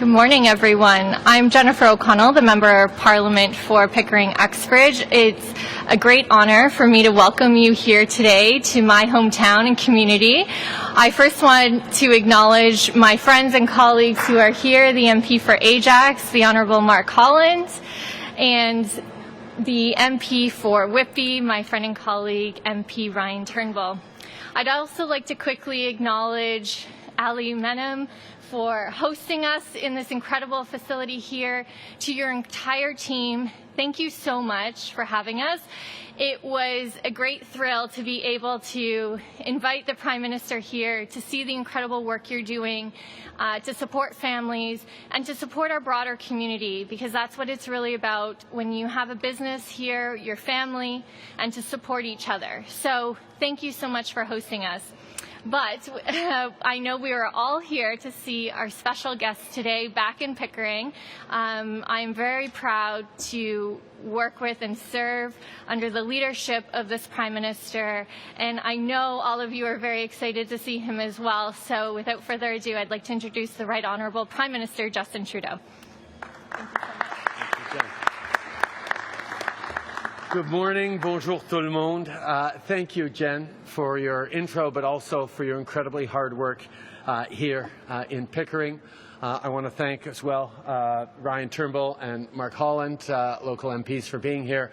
Good morning, everyone. I'm Jennifer O'Connell, the Member of Parliament for Pickering-Uxbridge. It's a great honor for me to welcome you here today to my hometown and community. I first want to acknowledge my friends and colleagues who are here, the MP for Ajax, the Honourable Mark Holland, and the MP for Whitby, my friend and colleague, MP Ryan Turnbull. I'd also like to quickly acknowledge Ali Menem for hosting us in this incredible facility here. To your entire team, thank you so much for having us. It was a great thrill to be able to invite the Prime Minister here to see the incredible work you're doing, to support families and to support our broader community, because that's what it's really about when you have a business here, your family, and to support each other. So thank you so much for hosting us. But I know we are all here to see our special guests today back in Pickering. I'm very proud to work with and serve under the leadership of this Prime Minister, and I know all of you are very excited to see him as well. So without further ado, I'd like to introduce the Right Honourable Prime Minister Justin Trudeau. Thank you so much. Good morning, bonjour tout le monde. Thank you, Jen, for your intro, but also for your incredibly hard work here in Pickering. I want to thank as well Ryan Turnbull and Mark Holland, local MPs, for being here.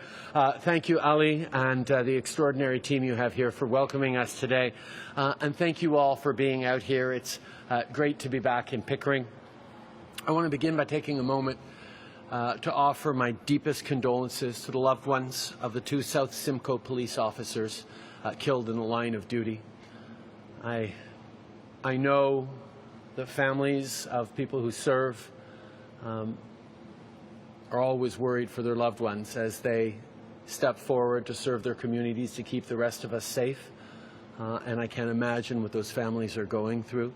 Thank you, Ali, and the extraordinary team you have here for welcoming us today. And thank you all for being out here. It's great to be back in Pickering. I want to begin by taking a moment to offer my deepest condolences to the loved ones of the two South Simcoe police officers killed in the line of duty. I know the families of people who serve are always worried for their loved ones as they step forward to serve their communities, to keep the rest of us safe. And I can't imagine what those families are going through.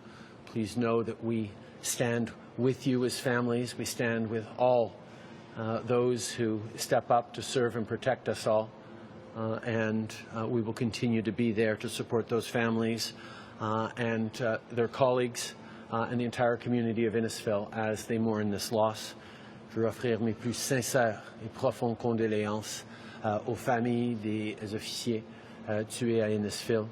Please know that we stand with you as families. We stand with all those who step up to serve and protect us all, and we will continue to be there to support those families and their colleagues and the entire community of Innisfil as they mourn this loss. Je veux offrir mes plus sincères et profondes condoléances aux familles des officiers tués à Innisfil.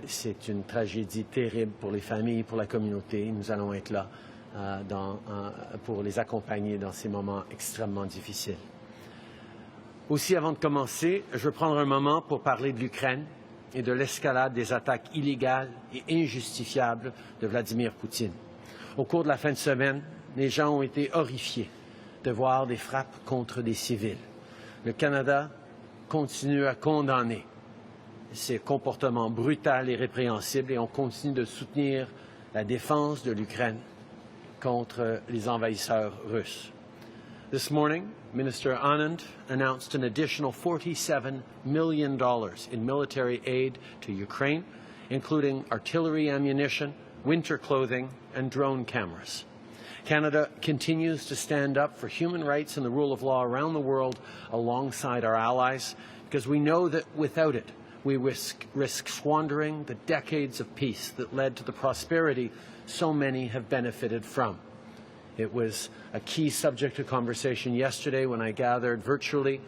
C'est une tragédie terrible pour les familles, pour la communauté. Nous allons être là pour les accompagner dans ces moments extrêmement difficiles. Aussi, avant de commencer, je veux prendre un moment pour parler de l'Ukraine et de l'escalade des attaques illégales et injustifiables de Vladimir Poutine. Au cours de la fin de semaine, les gens ont été horrifiés de voir des frappes contre des civils. Le Canada continue à condamner ces comportements brutaux et répréhensibles, et on continue de soutenir la défense de l'Ukraine contre les envahisseurs russes. This morning, Minister Anand announced an additional $47 million in military aid to Ukraine, including artillery ammunition, winter clothing, and drone cameras. Canada continues to stand up for human rights and the rule of law around the world alongside our allies, because we know that without it, we risk squandering the decades of peace that led to the prosperity so many have benefited from. It was a key subject of conversation yesterday when I gathered virtually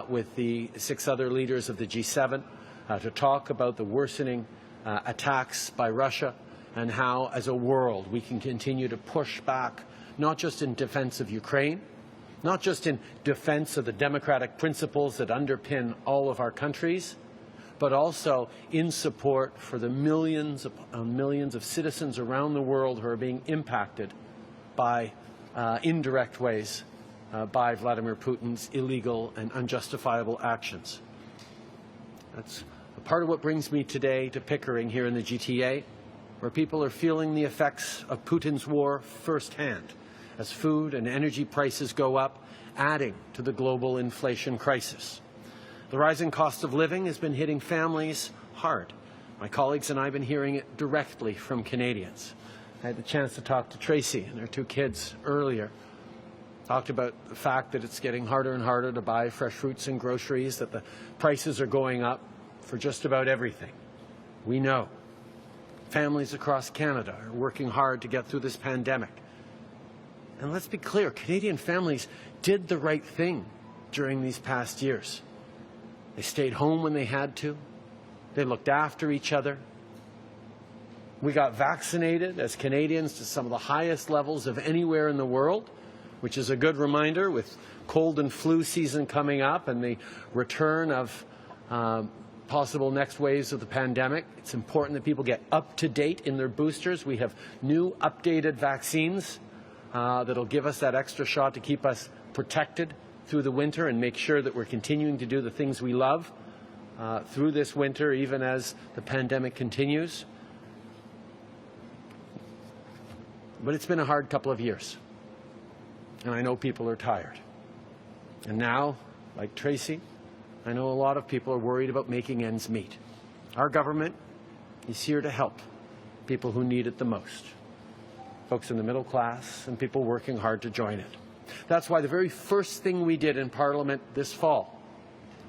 with the 6 other leaders of the G7 to talk about the worsening attacks by Russia and how, as a world, we can continue to push back, not just in defense of Ukraine, not just in defense of the democratic principles that underpin all of our countries, but also in support for the millions of citizens around the world who are being impacted by indirect ways by Vladimir Putin's illegal and unjustifiable actions. That's a part of what brings me today to Pickering here in the GTA, where people are feeling the effects of Putin's war firsthand as food and energy prices go up, adding to the global inflation crisis. The rising cost of living has been hitting families hard. My colleagues and I have been hearing it directly from Canadians. I had the chance to talk to Tracy and her 2 kids earlier. Talked about the fact that it's getting harder and harder to buy fresh fruits and groceries, that the prices are going up for just about everything. We know. Families across Canada are working hard to get through this pandemic. And let's be clear, Canadian families did the right thing during these past years. They stayed home when they had to. They looked after each other. We got vaccinated as Canadians to some of the highest levels of anywhere in the world, which is a good reminder with cold and flu season coming up and the return of possible next waves of the pandemic. It's important that people get up to date in their boosters. We have new updated vaccines that'll give us that extra shot to keep us protected through the winter and make sure that we're continuing to do the things we love through this winter, even as the pandemic continues. But it's been a hard couple of years, and I know people are tired. And now, like Tracy, I know a lot of people are worried about making ends meet. Our government is here to help people who need it the most, folks in the middle class and people working hard to join it. That's why the very first thing we did in Parliament this fall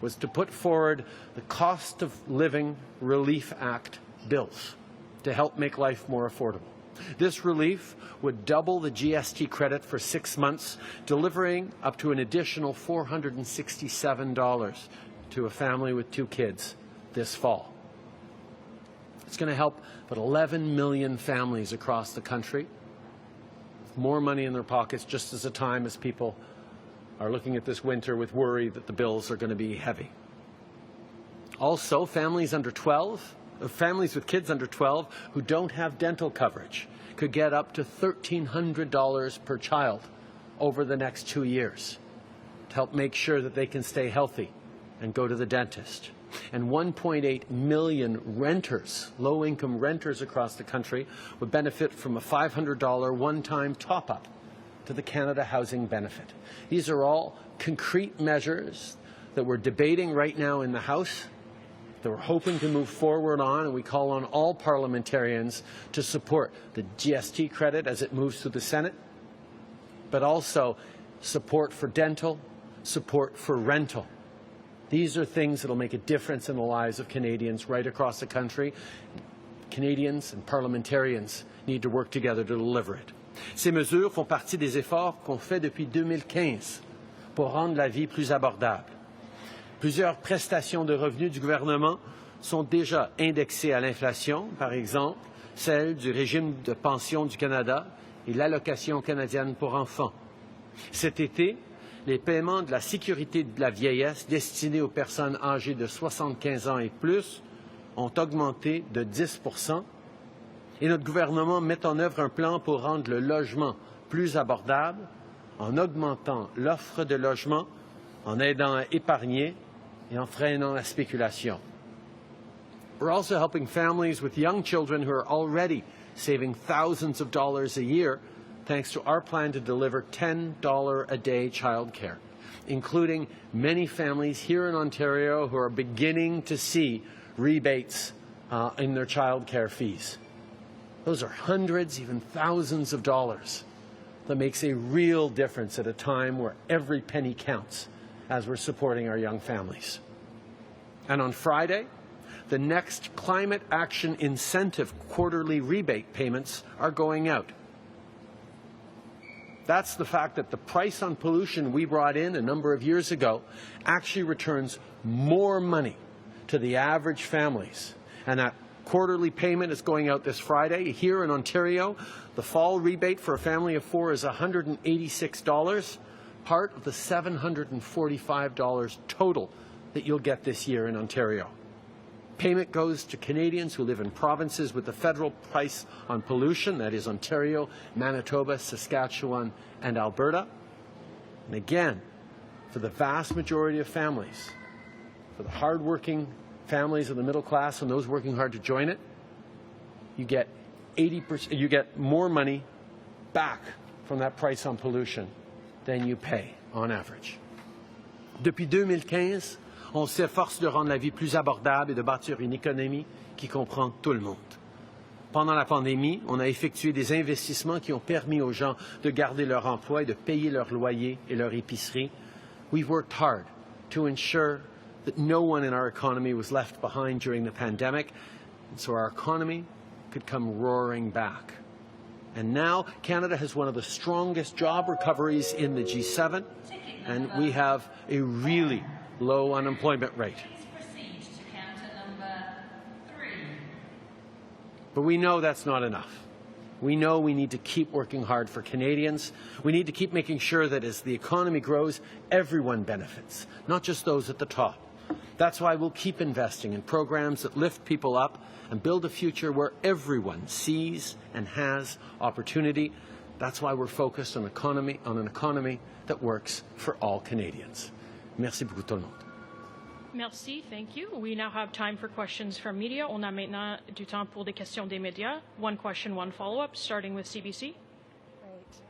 was to put forward the Cost of Living Relief Act bills to help make life more affordable. This relief would double the GST credit for 6 months, delivering up to an additional $467 to a family with 2 kids this fall. It's going to help about 11 million families across the country, more money in their pockets just as a time as people are looking at this winter with worry that the bills are going to be heavy. Also, families with kids under 12 who don't have dental coverage could get up to $1,300 per child over the next 2 years to help make sure that they can stay healthy and go to the dentist. And 1.8 million renters, low-income renters across the country, would benefit from a $500 one-time top-up to the Canada Housing Benefit. These are all concrete measures that we're debating right now in the House, that we're hoping to move forward on, and we call on all parliamentarians to support the GST credit as it moves through the Senate, but also support for dental, support for rental. These are things that will make a difference in the lives of Canadians right across the country. Canadians and parliamentarians need to work together to deliver it. Ces mesures font partie des efforts qu'on fait depuis 2015 pour rendre la vie plus abordable. Plusieurs prestations de revenus du gouvernement sont déjà indexées à l'inflation, par exemple celle du régime de pension du Canada et l'allocation canadienne pour enfants. Cet été, les paiements de la sécurité de la vieillesse destinés aux personnes âgées de 75 ans et plus ont augmenté de 10%. Et notre gouvernement met en œuvre un plan pour rendre le logement plus abordable en augmentant l'offre de logement, en aidant à épargner et en freinant la spéculation. We're also helping families with young children who are already saving thousands of dollars a year thanks to our plan to deliver $10 a day childcare, including many families here in Ontario who are beginning to see rebates in their childcare fees. Those are hundreds, even thousands of dollars. That makes a real difference at a time where every penny counts as we're supporting our young families. And on Friday, the next Climate Action Incentive quarterly rebate payments are going out. That's the fact that the price on pollution we brought in a number of years ago actually returns more money to the average families. And that quarterly payment is going out this Friday. Here in Ontario, the fall rebate for a family of 4 is $186, part of the $745 total that you'll get this year in Ontario. Payment goes to Canadians who live in provinces with the federal price on pollution, that is Ontario, Manitoba, Saskatchewan, and Alberta. And again, for the vast majority of families, for the hard-working families of the middle class and those working hard to join it, you get 80%, you get more money back from that price on pollution than you pay on average. Depuis 2015, on s'efforce de rendre la vie plus abordable et de bâtir une économie qui comprend tout le monde. Pendant la pandémie, on a effectué des investissements qui ont permis aux gens de garder leur emploi et de payer leur loyer et leur épicerie. We've worked hard to ensure that no one in our economy was left behind during the pandemic, and so our economy could come roaring back. And now Canada has one of the strongest job recoveries in the G7, and we have a really low unemployment rate. But we know that's not enough. We know we need to keep working hard for Canadians. We need to keep making sure that as the economy grows, everyone benefits, not just those at the top. That's why we'll keep investing in programs that lift people up and build a future where everyone sees and has opportunity. That's why we're focused on an economy that works for all Canadians. Merci beaucoup tout le monde. Merci, thank you. We now have time for questions from media. On a maintenant du temps pour des questions des médias. One question, one follow-up, starting with CBC. Great.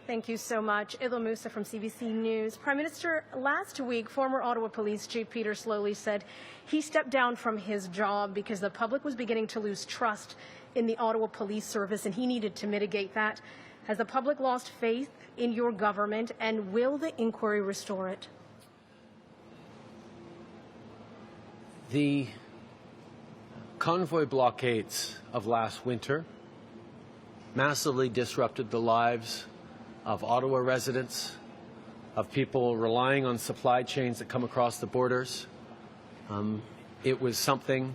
Thank you so much. Idil Musa from CBC News. Prime Minister, last week, former Ottawa Police Chief Peter Slowly said he stepped down from his job because the public was beginning to lose trust in the Ottawa Police Service, and he needed to mitigate that. Has the public lost faith in your government, and will the inquiry restore it? The convoy blockades of last winter massively disrupted the lives of Ottawa residents, of people relying on supply chains that come across the borders. It was something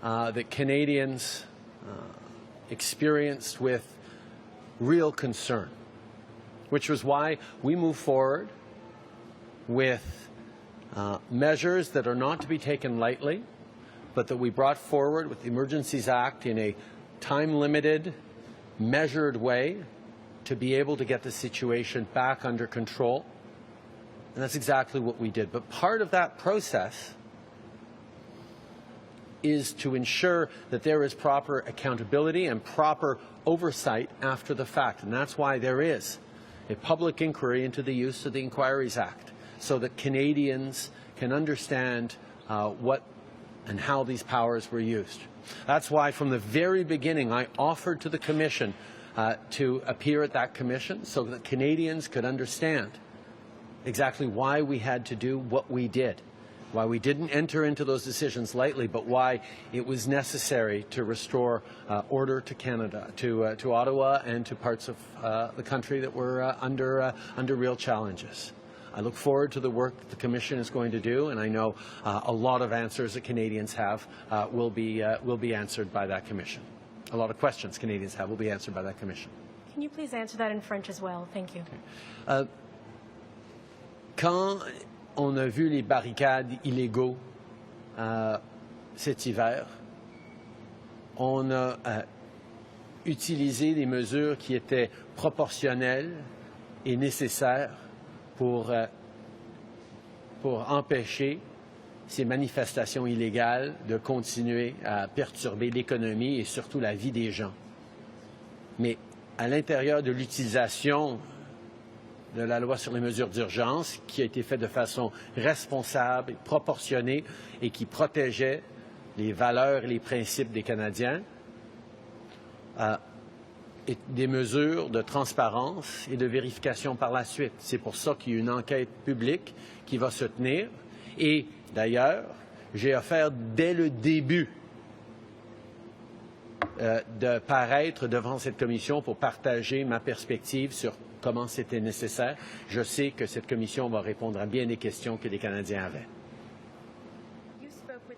that Canadians experienced with real concern, which was why we moved forward with measures that are not to be taken lightly, but that we brought forward with the Emergencies Act in a time-limited, measured way to be able to get the situation back under control. And that's exactly what we did. But part of that process is to ensure that there is proper accountability and proper oversight after the fact. And that's why there is a public inquiry into the use of the Inquiries Act, so that Canadians can understand what and how these powers were used. That's why from the very beginning I offered to the Commission to appear at that Commission so that Canadians could understand exactly why we had to do what we did, why we didn't enter into those decisions lightly, but why it was necessary to restore order to Canada, to Ottawa and to parts of the country that were under real challenges. I look forward to the work that the Commission is going to do, and I know a lot of answers that Canadians have will be answered by that Commission. A lot of questions Canadians have will be answered by that Commission. Can you please answer that in French as well? Thank you. Okay. Quand on a vu les barricades illégaux cet hiver, on a utilisé des mesures qui étaient proportionnelles et nécessaires pour empêcher ces manifestations illégales de continuer à perturber l'économie et surtout la vie des gens. Mais à l'intérieur de l'utilisation de la loi sur les mesures d'urgence, qui a été faite de façon responsable et proportionnée et qui protégeait les valeurs et les principes des Canadiens, et des mesures de transparence et de vérification par la suite. C'est pour ça qu'il y a une enquête publique qui va se tenir. Et d'ailleurs, j'ai offert dès le début de paraître devant cette commission pour partager ma perspective sur comment c'était nécessaire. Je sais que cette commission va répondre à bien des questions que les Canadiens avaient.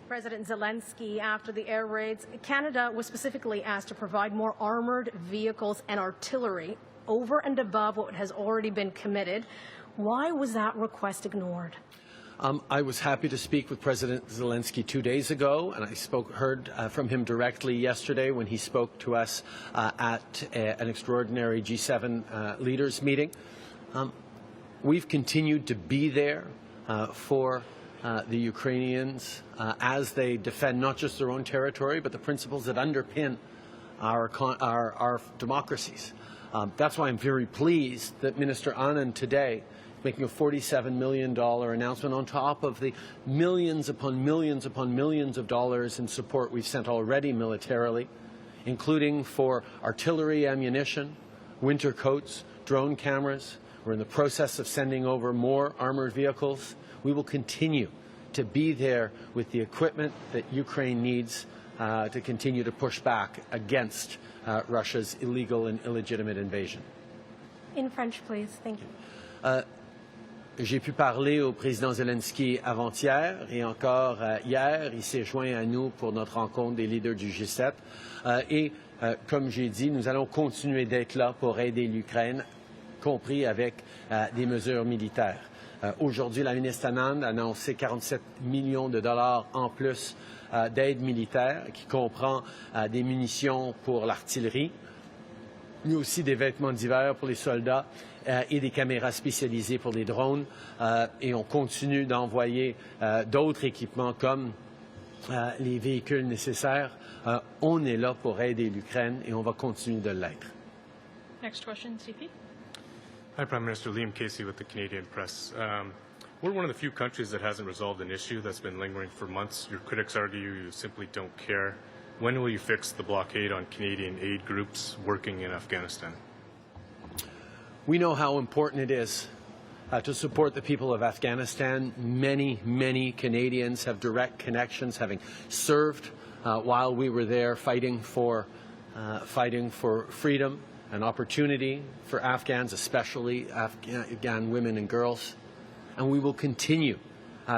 President Zelensky after the air raids. Canada was specifically asked to provide more armored vehicles and artillery over and above what has already been committed. Why was that request ignored? I was happy to speak with President Zelensky 2 days ago, and I heard from him directly yesterday when he spoke to us at an extraordinary G7 leaders meeting. We've continued to be there for the Ukrainians as they defend not just their own territory, but the principles that underpin our democracies. That's why I'm very pleased that Minister Anand today is making a $47 million announcement on top of the millions upon millions upon millions of dollars in support we've sent already militarily, including for artillery ammunition, winter coats, drone cameras. We're in the process of sending over more armored vehicles. We will continue to be there with the equipment that Ukraine needs to continue to push back against Russia's illegal and illegitimate invasion. In French, please. Thank you. J'ai pu parler au président Zelensky avant-hier et encore hier. Il s'est joint à nous pour notre rencontre des leaders du G7. Comme j'ai dit, nous allons continuer d'être là pour aider l'Ukraine, compris avec des mesures militaires. Aujourd'hui, la ministre Anand a annoncé 47 millions de dollars en plus d'aide militaire, qui comprend des munitions pour l'artillerie, mais aussi des vêtements d'hiver pour les soldats et des caméras spécialisées pour les drones. Et on continue d'envoyer d'autres équipements comme les véhicules nécessaires. On est là pour aider l'Ukraine et on va continuer de l'être. Next question, CP. Hi, Prime Minister. Liam Casey with the Canadian Press. We're one of the few countries that hasn't resolved an issue that's been lingering for months. Your critics argue you simply don't care. When will you fix the blockade on Canadian aid groups working in Afghanistan? We know how important it is to support the people of Afghanistan. Many, many Canadians have direct connections, having served while we were there fighting for freedom and opportunity for Afghans, especially Afghan women and girls. And we will continue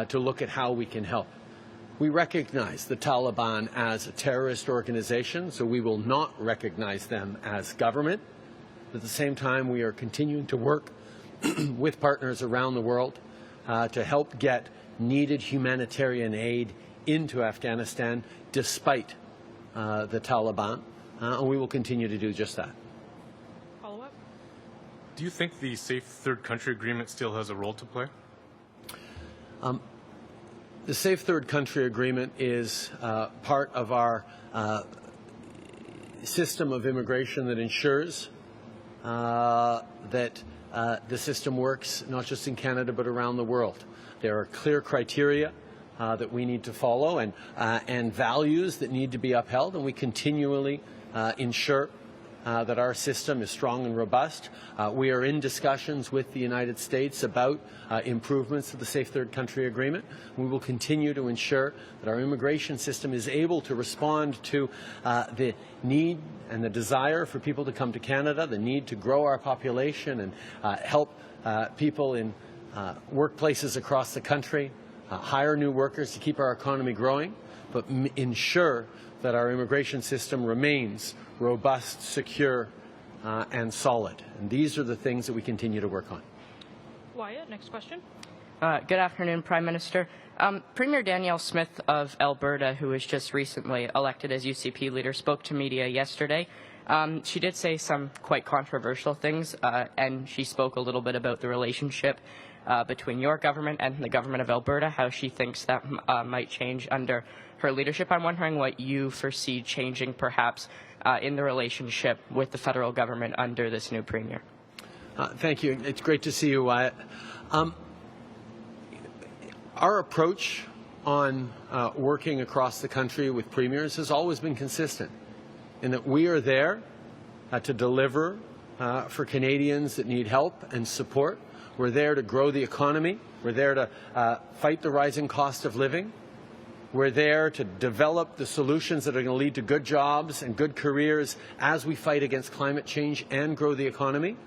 to look at how we can help. We recognize the Taliban as a terrorist organization, so we will not recognize them as government. At the same time, we are continuing to work with partners around the world to help get needed humanitarian aid into Afghanistan despite the Taliban, and we will continue to do just that. Follow-up. Do you think the Safe Third Country Agreement still has a role to play? The Safe Third Country Agreement is part of our system of immigration that ensures that the system works not just in Canada but around the world. There are clear criteria that we need to follow and values that need to be upheld, and we continually ensure that our system is strong and robust. We are in discussions with the United States about improvements to the Safe Third Country Agreement. We will continue to ensure that our immigration system is able to respond to the need and the desire for people to come to Canada, the need to grow our population and help people in workplaces across the country, hire new workers to keep our economy growing, but ensure that our immigration system remains robust, secure, and solid. And these are the things that we continue to work on. Wyatt, next question. Good afternoon, Prime Minister. Premier Danielle Smith of Alberta, who was just recently elected as UCP leader, spoke to media yesterday. She did say some quite controversial things, and she spoke a little bit about the relationship between your government and the government of Alberta, how she thinks that might change under her leadership. I'm wondering what you foresee changing, perhaps, in the relationship with the federal government under this new premier. Thank you. It's great to see you, Wyatt. Our approach on working across the country with premiers has always been consistent in that we are there to deliver for Canadians that need help and support. We're there to grow the economy. We're there to fight the rising cost of living. We're there to develop the solutions that are going to lead to good jobs and good careers as we fight against climate change and grow the economy.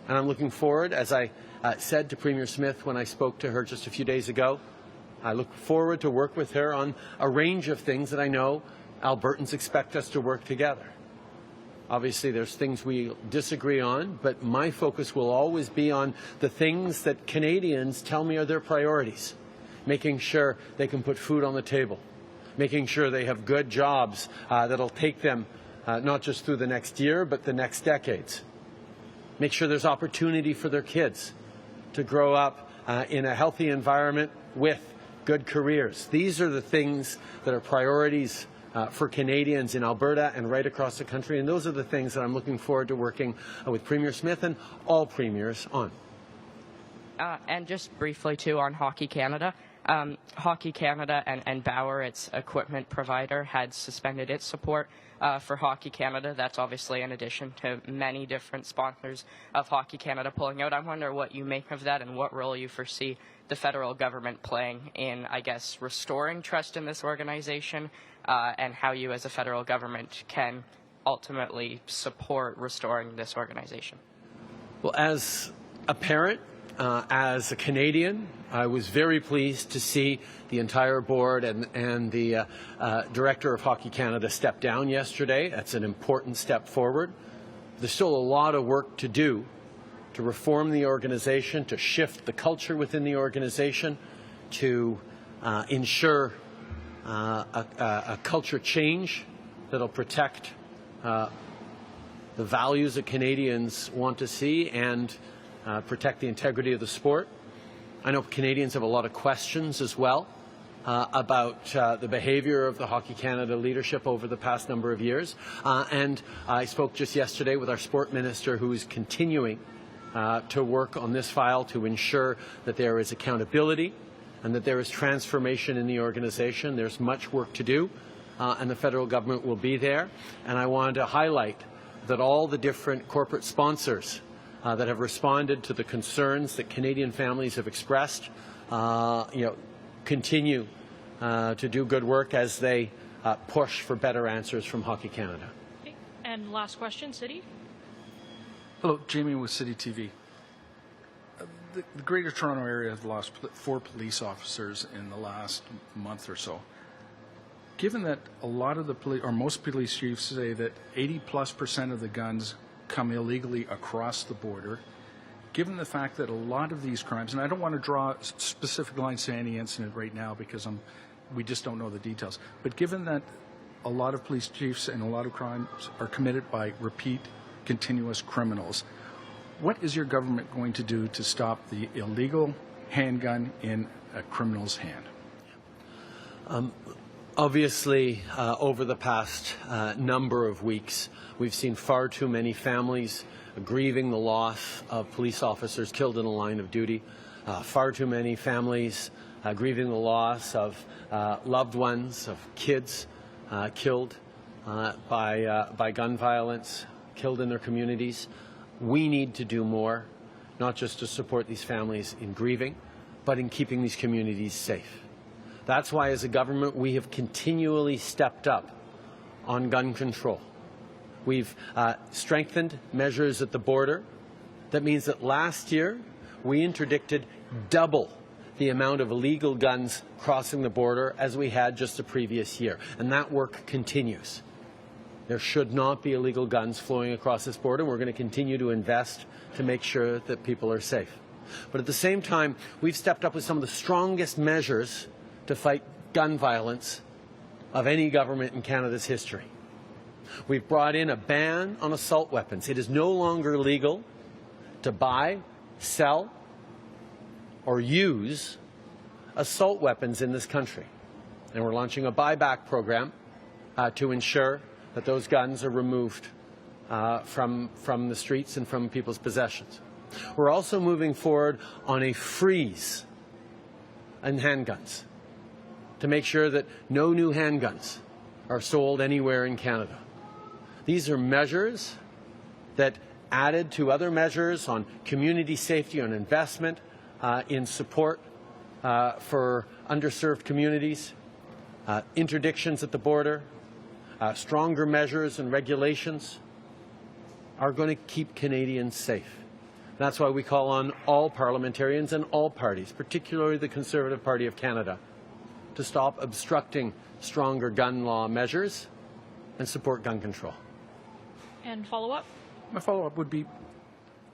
And I'm looking forward, as I said to Premier Smith when I spoke to her just a few days ago, I look forward to work with her on a range of things that I know Albertans expect us to work together. Obviously, there's things we disagree on, but my focus will always be on the things that Canadians tell me are their priorities. Making sure they can put food on the table, making sure they have good jobs that'll take them not just through the next year, but the next decades. Make sure there's opportunity for their kids to grow up in a healthy environment with good careers. These are the things that are priorities for Canadians in Alberta and right across the country, and those are the things that I'm looking forward to working with Premier Smith and all premiers on. And just briefly, too, on Hockey Canada. Hockey Canada and Bauer, its equipment provider, had suspended its support for Hockey Canada. That's obviously in addition to many different sponsors of Hockey Canada pulling out. I wonder what you make of that and what role you foresee the federal government playing in, I guess, restoring trust in this organization and how you as a federal government can ultimately support restoring this organization. Well, as a parent, as a Canadian, I was very pleased to see the entire board and the Director of Hockey Canada step down yesterday. That's an important step forward. There's still a lot of work to do to reform the organization, to shift the culture within the organization, to ensure a culture change that'll protect the values that Canadians want to see and protect the integrity of the sport. I know Canadians have a lot of questions as well about the behavior of the Hockey Canada leadership over the past number of years. And I spoke just yesterday with our sport minister, who is continuing to work on this file to ensure that there is accountability and that there is transformation in the organization. There's much work to do, and the federal government will be there. And I wanted to highlight that all the different corporate sponsors that have responded to the concerns that Canadian families have expressed, continue to do good work as they push for better answers from Hockey Canada. Okay. And last question, City. Hello, Jamie with City TV. The Greater Toronto area has lost 4 police officers in the last month or so. Given that a lot of the police, or most police chiefs say that 80+% of the guns come illegally across the border, given the fact that a lot of these crimes, and I don't want to draw specific lines to any incident right now because we just don't know the details, but given that a lot of police chiefs and a lot of crimes are committed by repeat, continuous criminals, what is your government going to do to stop the illegal handgun in a criminal's hand? Obviously, over the past number of weeks, we've seen far too many families grieving the loss of police officers killed in the line of duty, far too many families grieving the loss of loved ones, of kids killed by gun violence, killed in their communities. We need to do more, not just to support these families in grieving, but in keeping these communities safe. That's why, as a government, we have continually stepped up on gun control. We've strengthened measures at the border. That means that last year we interdicted double the amount of illegal guns crossing the border as we had just the previous year. And that work continues. There should not be illegal guns flowing across this border. We're going to continue to invest to make sure that people are safe. But at the same time, we've stepped up with some of the strongest measures to fight gun violence of any government in Canada's history. We've brought in a ban on assault weapons. It is no longer legal to buy, sell, or use assault weapons in this country. And we're launching a buyback program to ensure that those guns are removed from the streets and from people's possessions. We're also moving forward on a freeze on handguns to make sure that no new handguns are sold anywhere in Canada. These are measures that, added to other measures on community safety, on investment, in support for underserved communities, interdictions at the border, stronger measures and regulations, are going to keep Canadians safe. That's why we call on all parliamentarians and all parties, particularly the Conservative Party of Canada, to stop obstructing stronger gun law measures and support gun control. And follow-up? My follow-up would be,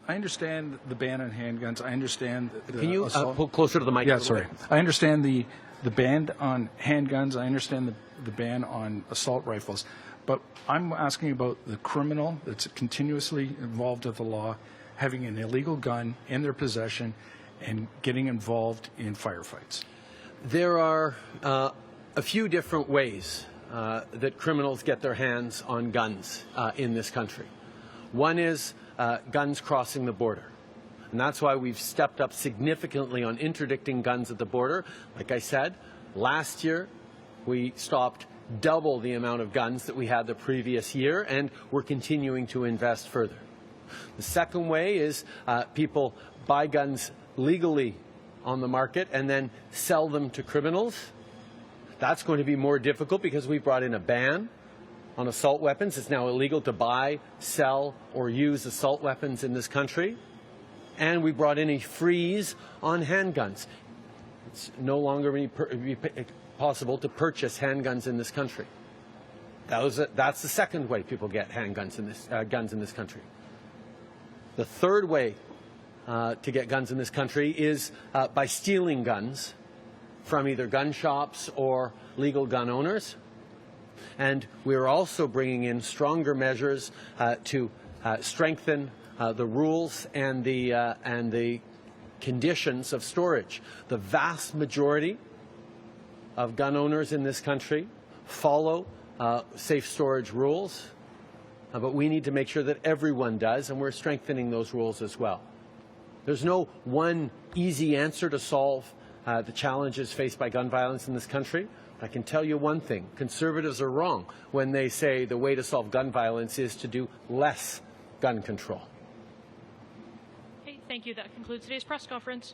I understand the ban on handguns. I understand the Can you assault. pull closer to the mic? Yeah, sorry. I understand the ban on handguns. I understand the ban on assault rifles. But I'm asking about the criminal that's continuously involved with the law, having an illegal gun in their possession and getting involved in firefights. There are a few different ways that criminals get their hands on guns in this country. One is guns crossing the border. And that's why we've stepped up significantly on interdicting guns at the border. Like I said, last year we stopped double the amount of guns that we had the previous year, and we're continuing to invest further. The second way is people buy guns legally on the market and then sell them to criminals. That's going to be more difficult because we brought in a ban on assault weapons. It's now illegal to buy, sell, or use assault weapons in this country. And we brought in a freeze on handguns. It's no longer possible to purchase handguns in this country. That's the second way people get handguns in this, guns in this country. The third way to get guns in this country is by stealing guns from either gun shops or legal gun owners. And we're also bringing in stronger measures to strengthen the rules and the conditions of storage. The vast majority of gun owners in this country follow safe storage rules, but we need to make sure that everyone does, and we're strengthening those rules as well. There's no one easy answer to solve the challenges faced by gun violence in this country. I can tell you one thing: Conservatives are wrong when they say the way to solve gun violence is to do less gun control. Okay, thank you. That concludes today's press conference.